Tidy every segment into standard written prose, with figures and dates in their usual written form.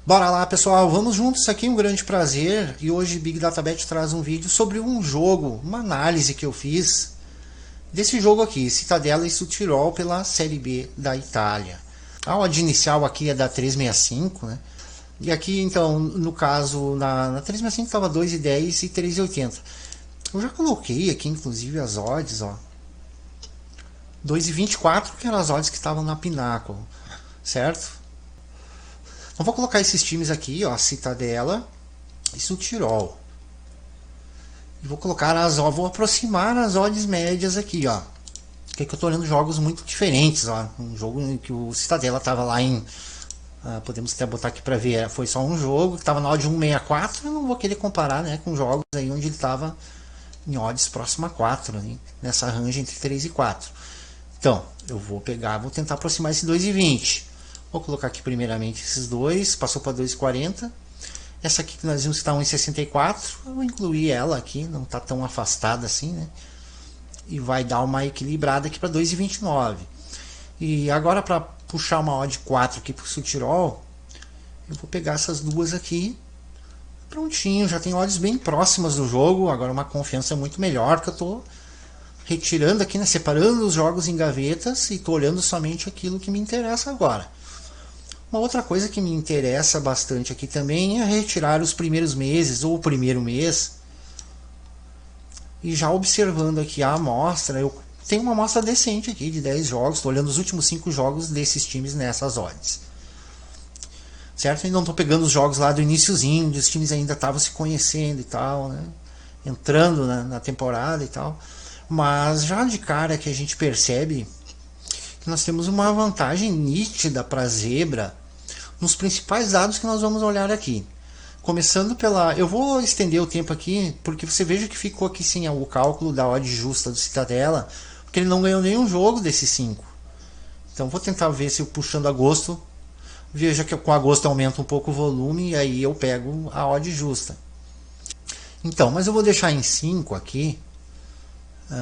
Bora lá, pessoal, vamos juntos, aqui um grande prazer. E hoje Big Data Bet traz um vídeo sobre um jogo, uma análise que eu fiz desse jogo aqui, Cittadella e Südtirol pela Série B da Itália. A odd inicial aqui é da 365, né? E aqui então, no caso, na 365 estava 2,10 e 3,80. Eu já coloquei aqui inclusive as odds, ó. 2,24 que eram as odds que estavam na Pinnacle, certo? Então vou colocar esses times aqui, ó, Cittadella e Südtirol. E vou colocar vou aproximar as odds médias aqui, ó. Porque eu estou olhando jogos muito diferentes, ó. Um jogo em que o Cittadella estava lá em, podemos até botar aqui para ver, foi só um jogo que estava na odd 1,64. Eu não vou querer comparar, né, com jogos aí onde ele estava em odds próxima a 4, né, nessa range entre 3 e 4. Então, eu vou pegar, vou tentar aproximar esse 2,20. Vou colocar aqui primeiramente esses dois, passou para 2,40. Essa aqui que nós vimos que está 1,64, eu vou incluir ela aqui, não está tão afastada assim, né? E vai dar uma equilibrada aqui para 2,29. E agora para puxar uma odd 4 aqui para o Südtirol, eu vou pegar essas duas aqui, prontinho, já tem odds bem próximas do jogo, agora uma confiança muito melhor, que eu estou retirando aqui, né, separando os jogos em gavetas e estou olhando somente aquilo que me interessa agora. Uma outra coisa que me interessa bastante aqui também é retirar os primeiros meses ou o primeiro mês. E já observando aqui a amostra, eu tenho uma amostra decente aqui de 10 jogos. Estou olhando os últimos 5 jogos desses times nessas odds. Certo? E não estou pegando os jogos lá do iniciozinho, onde os times ainda estavam se conhecendo e tal, né? Entrando na temporada e tal. Mas já de cara que a gente percebe que nós temos uma vantagem nítida para a zebra nos principais dados que nós vamos olhar aqui. Começando pela... Eu vou estender o tempo aqui, porque você veja que ficou aqui sim o cálculo da odd justa do Cittadella, porque ele não ganhou nenhum jogo desses 5. Então vou tentar ver se eu puxando agosto, veja que com agosto aumenta um pouco o volume, e aí eu pego a odd justa. Então, mas eu vou deixar em 5 aqui,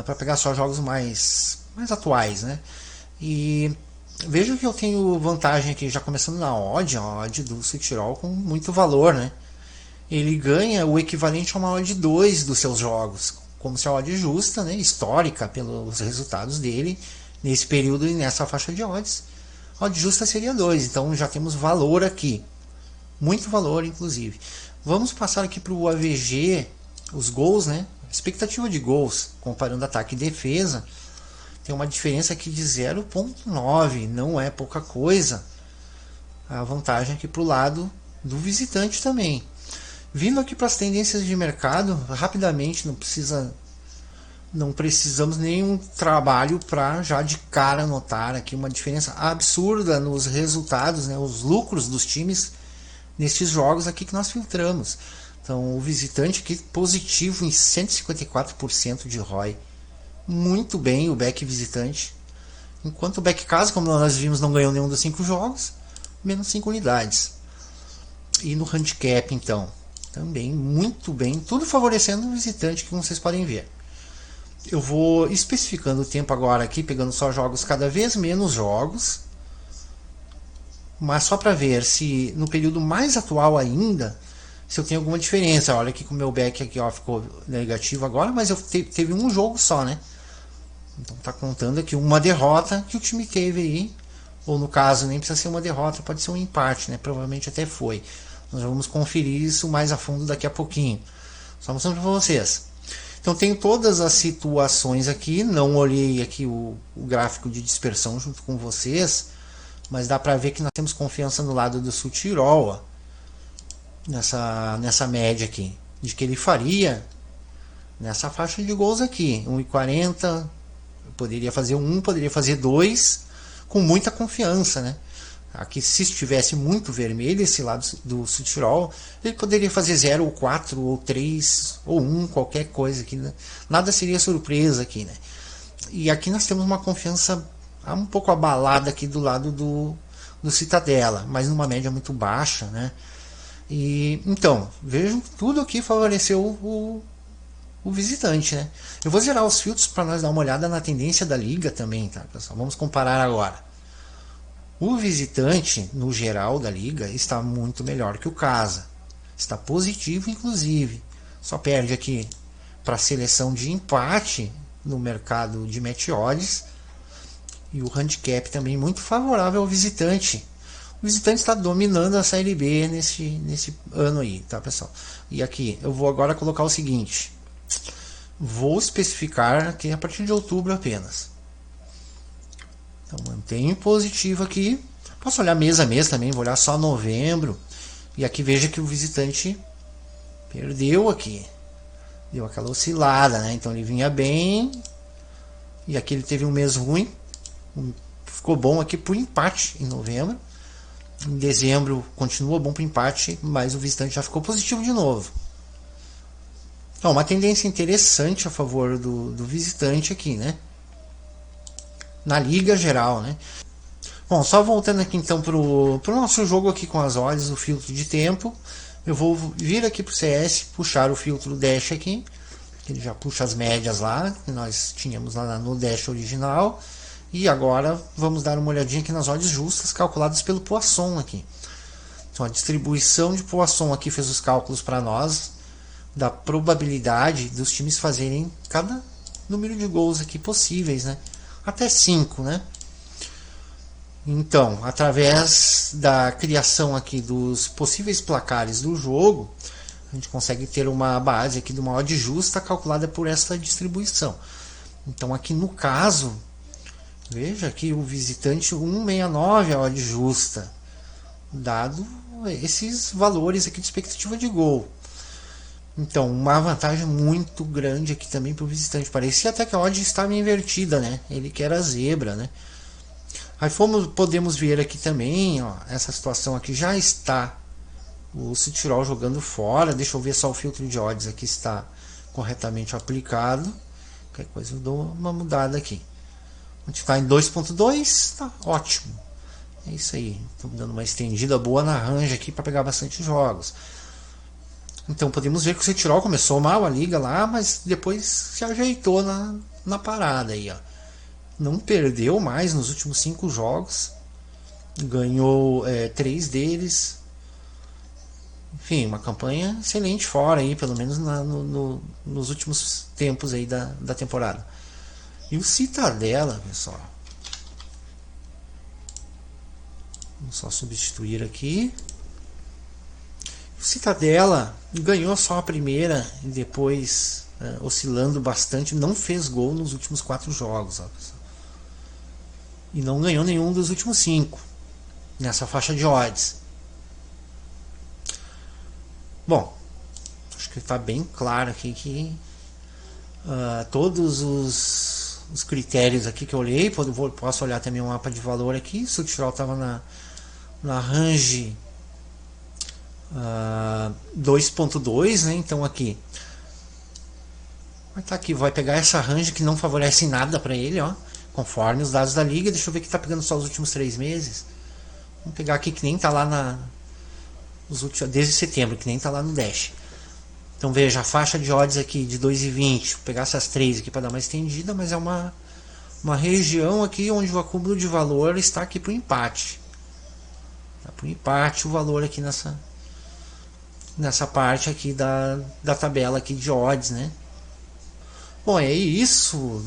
para pegar só jogos mais atuais, né? E vejo que eu tenho vantagem aqui, já começando na odd, a odd do Südtirol com muito valor, né? Ele ganha o equivalente a uma odd 2 dos seus jogos, como se a odd justa, né, histórica pelos resultados dele nesse período e nessa faixa de odds. A odd justa seria 2, então já temos valor aqui, muito valor inclusive. Vamos passar aqui para o AVG, os gols, né? Expectativa de gols, comparando ataque e defesa, tem uma diferença aqui de 0,9, não é pouca coisa. A vantagem aqui para o lado do visitante também. Vindo aqui para as tendências de mercado, rapidamente, não precisamos nenhum trabalho para já de cara notar aqui uma diferença absurda nos resultados, né, os lucros dos times nesses jogos aqui que nós filtramos. Então o visitante aqui positivo em 154% de ROI. Muito bem o back visitante. Enquanto o back casa, como nós vimos, não ganhou nenhum dos 5 jogos, menos 5 unidades. E no handicap então, também muito bem, tudo favorecendo o visitante, como vocês podem ver. Eu vou especificando o tempo agora aqui, pegando só jogos, cada vez menos jogos, mas só para ver se no período mais atual ainda, se eu tenho alguma diferença. Olha aqui que o meu back aqui, ó, ficou negativo agora, mas eu teve um jogo só, né? Então tá contando aqui uma derrota que o time teve aí, ou no caso nem precisa ser uma derrota, pode ser um empate, né? Provavelmente até foi. Nós vamos conferir isso mais a fundo daqui a pouquinho. Só mostrando para vocês. Então tenho todas as situações aqui, não olhei aqui o gráfico de dispersão junto com vocês, mas dá para ver que nós temos confiança no lado do Südtirol, ó, nessa média aqui, de que ele faria nessa faixa de gols aqui, 1,40, poderia fazer 1, poderia fazer 2, com muita confiança, né? Aqui, se estivesse muito vermelho esse lado do Südtirol, ele poderia fazer 0 ou 4 ou 3 ou 1, qualquer coisa aqui, né? Nada seria surpresa aqui, né? E aqui nós temos uma confiança um pouco abalada aqui do lado do Cittadella, mas numa média muito baixa, né? E então, vejam que tudo aqui favoreceu o visitante, né? Eu vou zerar os filtros para nós dar uma olhada na tendência da liga também, tá, pessoal? Vamos comparar agora. O visitante, no geral da liga, está muito melhor que o casa. Está positivo, inclusive. Só perde aqui para a seleção de empate no mercado de match odds. E o handicap também muito favorável ao visitante. O visitante está dominando a Série B nesse ano aí, tá, pessoal? E aqui, eu vou agora colocar o seguinte. Vou especificar aqui a partir de outubro apenas. Então, mantenho positivo aqui. Posso olhar mês a mês também, vou olhar só novembro. E aqui veja que o visitante perdeu aqui. Deu aquela oscilada, né? Então ele vinha bem. E aqui ele teve um mês ruim. Ficou bom aqui por empate em novembro. Em dezembro continua bom para empate, mas o visitante já ficou positivo de novo. Então, uma tendência interessante a favor do visitante aqui, né? Na liga geral, né? Bom, só voltando aqui então pro nosso jogo aqui com as odds, o filtro de tempo. Eu vou vir aqui pro CS, puxar o filtro Dash aqui. Ele já puxa as médias lá, que nós tínhamos lá no Dash original. E agora vamos dar uma olhadinha aqui nas odds justas, calculadas pelo Poisson aqui. Então a distribuição de Poisson aqui fez os cálculos para nós, da probabilidade dos times fazerem cada número de gols aqui possíveis, né? Até 5, né? Então, através da criação aqui dos possíveis placares do jogo, a gente consegue ter uma base aqui de uma odd justa calculada por essa distribuição. Então, aqui no caso, veja aqui o visitante 1,69 a odd justa, dado esses valores aqui de expectativa de gol. Então, uma vantagem muito grande aqui também para o visitante. Parecia até que a odd estava invertida, né? Ele que era zebra, né? Aí podemos ver aqui também, ó, essa situação aqui já está o Citirol jogando fora. Deixa eu ver só o filtro de odds aqui está corretamente aplicado. Qualquer coisa eu dou uma mudada aqui. A gente está em 2.2, tá ótimo. É isso aí. Estou dando uma estendida boa na range aqui para pegar bastante jogos. Então podemos ver que o Citirol começou mal a liga lá, mas depois se ajeitou na parada aí, ó. Não perdeu mais nos últimos 5 jogos. Ganhou 3 deles. Enfim, uma campanha excelente fora aí, pelo menos nos últimos tempos aí da temporada. E o Citadella, pessoal. Vamos só substituir aqui. O Citadella ganhou só a primeira e depois oscilando bastante. Não fez gol nos últimos 4 jogos. Ó, e não ganhou nenhum dos últimos 5 nessa faixa de odds. Bom, acho que está bem claro aqui que todos os critérios aqui que eu olhei, posso olhar também um mapa de valor aqui. O Citirol estava na range 2.2, né? Então aqui vai estar aqui, vai pegar essa range que não favorece nada para ele, ó, conforme os dados da liga. Deixa eu ver que está pegando só os últimos 3 meses. Vamos pegar aqui que nem está lá desde setembro, que nem está lá no Dash. Então veja, a faixa de odds aqui de 2,20. Vou pegar essas 3 aqui para dar uma estendida, mas é uma região aqui onde o acúmulo de valor está aqui para o empate. Está para o empate o valor aqui nessa parte aqui da tabela aqui de odds, né? Bom, é isso.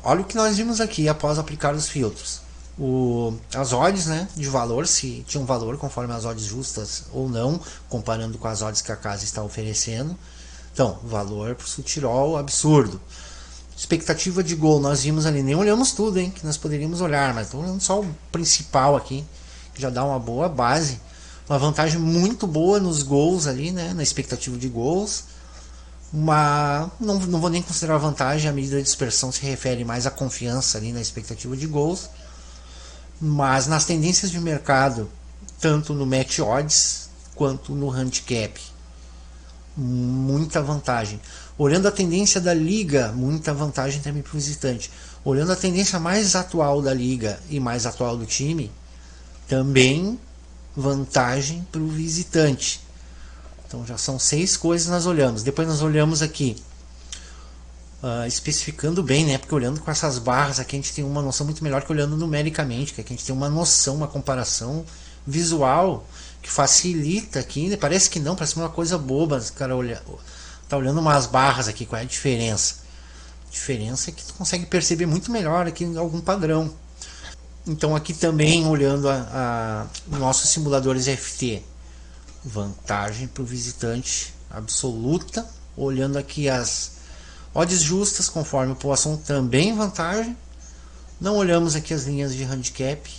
Olha o que nós vimos aqui após aplicar os filtros. As odds, né, de valor, se tinham valor conforme as odds justas ou não, comparando com as odds que a casa está oferecendo. Então, valor para o Citirol absurdo. Expectativa de gol, nós vimos ali, nem olhamos tudo, hein, que nós poderíamos olhar, mas estou olhando só o principal aqui, que já dá uma boa base. Uma vantagem muito boa nos gols ali, né, na expectativa de gols. Não vou nem considerar vantagem, a medida de dispersão se refere mais à confiança ali na expectativa de gols. Mas nas tendências de mercado, tanto no match odds quanto no handicap, muita vantagem. Olhando a tendência da liga, muita vantagem também para o visitante. Olhando a tendência mais atual da liga e mais atual do time, também vantagem para o visitante. Então já são 6 coisas que nós olhamos. Depois nós olhamos aqui especificando bem, né? Porque olhando com essas barras aqui a gente tem uma noção muito melhor que olhando numericamente, que aqui a gente tem uma noção, uma comparação visual que facilita aqui. Parece que não, parece uma coisa boba, cara, tá olhando umas barras aqui, qual é a diferença? A diferença é que tu consegue perceber muito melhor aqui algum padrão. Então aqui também olhando nossos simuladores FT, vantagem para o visitante absoluta. Olhando aqui as odds justas conforme Poisson, também vantagem. Não olhamos aqui as linhas de handicap.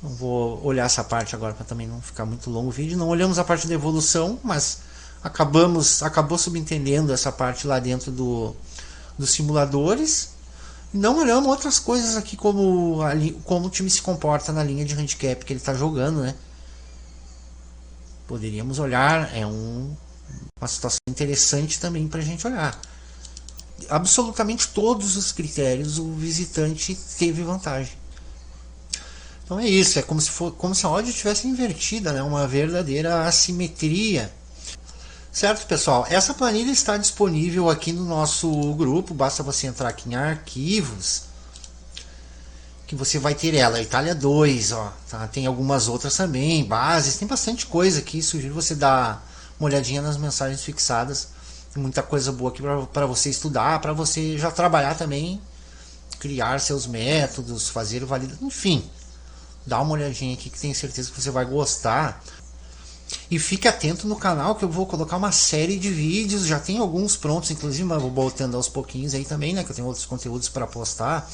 Não vou olhar essa parte agora para também não ficar muito longo o vídeo. Não olhamos a parte da evolução, mas acabou subentendendo essa parte lá dentro dos simuladores. Não olhamos outras coisas aqui como o time se comporta na linha de handicap que ele está jogando, né? Poderíamos olhar, uma situação interessante também para a gente olhar. Absolutamente todos os critérios o visitante teve vantagem. Então é isso, é como se a odd estivesse invertida, né? Uma verdadeira assimetria. Certo, pessoal? Essa planilha está disponível aqui no nosso grupo, basta você entrar aqui em arquivos, que você vai ter ela, Itália 2, ó, tá? Tem algumas outras também, bases, tem bastante coisa aqui, sugiro você dar uma olhadinha nas mensagens fixadas, tem muita coisa boa aqui para você estudar, para você já trabalhar também, criar seus métodos, fazer o validação, enfim, dá uma olhadinha aqui que tenho certeza que você vai gostar. E fique atento no canal que eu vou colocar uma série de vídeos, já tem alguns prontos, inclusive, mas vou botando aos pouquinhos aí também, né, que eu tenho outros conteúdos para postar,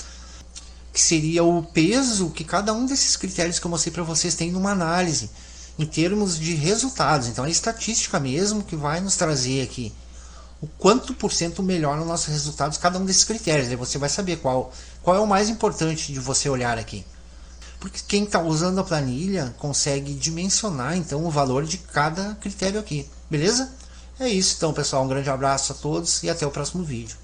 que seria o peso que cada um desses critérios que eu mostrei para vocês tem numa análise, em termos de resultados. Então é estatística mesmo que vai nos trazer aqui o quanto por cento melhora os nossos resultados cada um desses critérios. Aí você vai saber qual é o mais importante de você olhar aqui. Porque quem está usando a planilha consegue dimensionar então o valor de cada critério aqui, beleza? É isso então, pessoal, um grande abraço a todos e até o próximo vídeo.